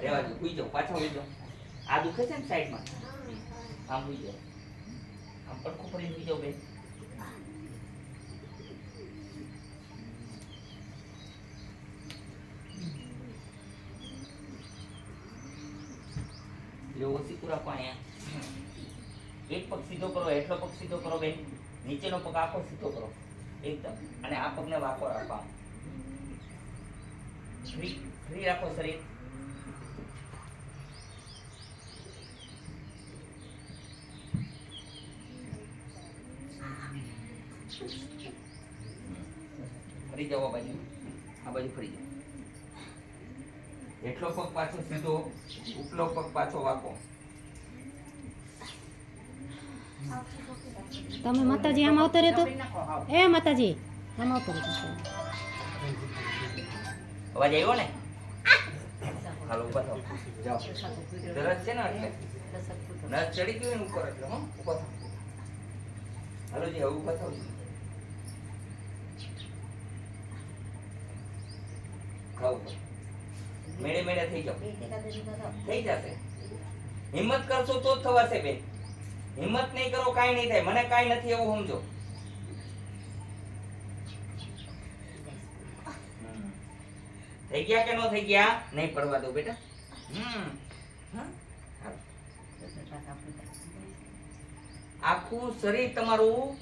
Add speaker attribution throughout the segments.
Speaker 1: રેવા દો, સુઈ જાઓ, પાછા સુઈ જાઓ. આ દુખે છે ને સાઈડમાં, આમ સુઈ જાઓ, આમ પડખું ફરીને સુઈ જાઓ બેન. જો ઓછી રાખો અહીંયા. એક પગ સીધો કરો, એટલો પગ સીધો કરો બેન, નીચેનો પગ આખો સીધો કરો એકદમ, અને આ પગને વાંકો રાખો. ફ્રી ફ્રી રાખો શરીર. ફરી જાઓ આ બાજુ, આ બાજુ ફરી જાઓ. એટલો પગ પાછો સીધો, ઉપલો પગ પાછો વાંકો.
Speaker 2: તમે માતાજી આમ આવતા રહેતો, એ માતાજી આમ આવતા રહેતો.
Speaker 1: અવાજ આવ્યો ને? હાલો ઉભા થાઓ, જાઓ. દરજ છે ને એટલે નસ ચડી ગયું ને ઉપર એટલે. ઉભા થાઓ. હાલો જી, હવે ઉભા થાઓ. ખાવ મેળે મેળે થઈ જાઓ, થઈ જશે. હિંમત કરશો તો જ થવાશે બેન. હિંમત નહીં કરો કાઈ નહીં થાય. મને કાઈ નથી એવું સમજો. થઈ ગયા કે નો થઈ ગયા? નહીં પડવા દો બેટા. આખું શરીર તમારું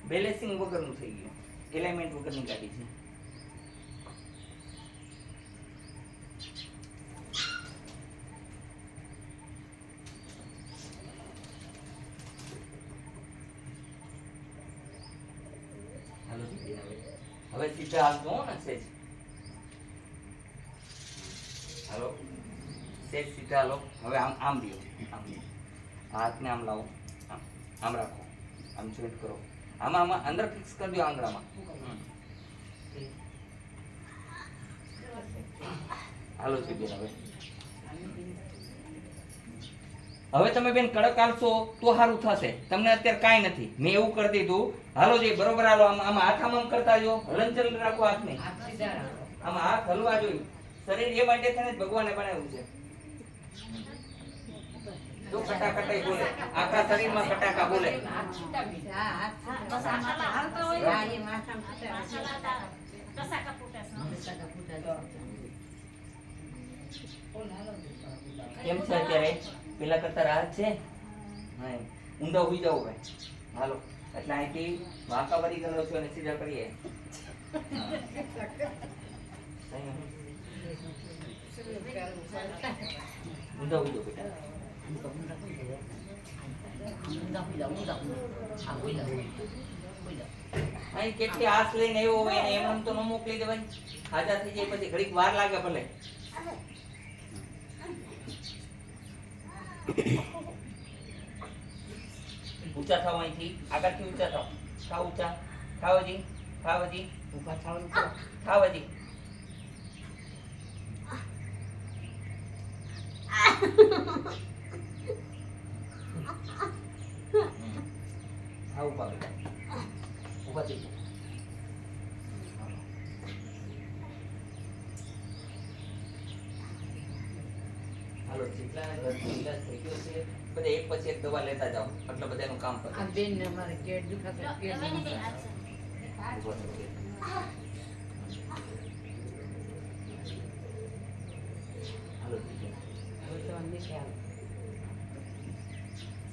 Speaker 1: બેલેન્સિંગ વગરનું થઈ ગયું, એલાઇનમેન્ટ વગરની ગાડી છે. હવે સીધા હાથ જો ને સેજ. હાલો સેજ સીધા હાલો. હવે આમ આમ દિયો, આમ હાથને આમ લાવો, આમ રાખો, આમ જોઈન્ટ કરો. આમાં આમાં અંદર ફિક્સ કરી દો આંગળામાં. હાલો છે બેન. હવે તમે બેન કડક હાલશો તો સારું થશે. તમને અત્યારે કાંઈ નથી, મેં એવું કરી દીધું. હાલો જઈ બરોબર હાલો. આમાં હાથ આમ કરતા જો, હલનચલન રાખો હાથને. આમાં હાથ હલવા જોઈએ. શરીર એ માટે છે ને ભગવાને બનાવ્યું છે. જો કટાકટાઈ બોલે, આખા શરીરમાં કટાકા બોલે. કેમ છે અત્યારે? પેલા કરતા રાહત છે? ઊંધા હોઈ જાવ ભાઈ. હાલો એટલે અહીંથી વાંકાવારી કરો છો અને સીધા કરીએ. ઊંધા હોઈ જાવ બેટા. અહીં કેટલી આસ લઈને આવ્યો હોય ને એમ તો ન મોકલી દેવાય. હાજા થઈ જાય પછી ઘડીક વાર લાગે ભલે. ઊંચા થાવ, અહીંથી આગળથી ઊંચા થાવ. થાવ ઊંચા, થાવ હજી, થાવ હજી. ઊભા થવાનું કરો, થાવ હજી. હા ઊભા બેટા, ઊભા થઈ જાઓ. હાલો જેટલા ઘરથી ઈલાજ થઈ ગયો છે બધા એક પછી એક દવા લેતા જાઓ એટલે બધાનું કામ પતે. આ બેન ને અમારે ગેટ દુખાતો કે હાલો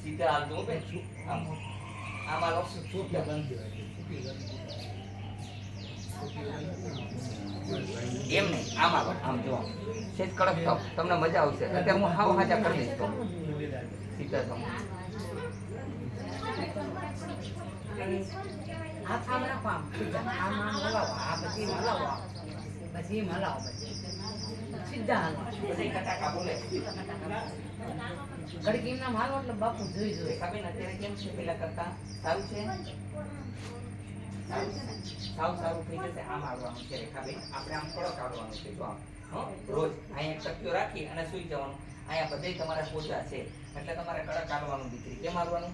Speaker 1: સીધા હાલ દો બેન. આમ આમ હાલો. એમ નહીં, આમ હાલો. આમ જો સેજ કડક થાવ, તમને મજા આવશે. અત્યારે હું હાવ હાજા કરી દઈશ. તો સીધા થાવ.
Speaker 3: હાથ આમ રાખો, આમ આમ હલાવો, આ પછી હલાવો, પછી હલાવો, સીધા હાલો.
Speaker 1: પછી કટાકા બોલે.
Speaker 3: ઘડીક એમના હાલો એટલે બાપુ જોઈ જોઈ.
Speaker 1: ખબર અત્યારે કેમ છે પેલા કરતા? સારું છે? સારું છે ને? સારું થઈ જશે. આમ આવવાનું છે રેખાબેન. આપણે આમ કડક આવવાનું છે. જો આમ રોજ અહીંયા ટક્યો રાખી અને સુઈ જવાનું. અહીંયા બધે તમારા પોચા છે એટલે તમારે કડક આવવાનું દીકરી. કેમ આવવાનું?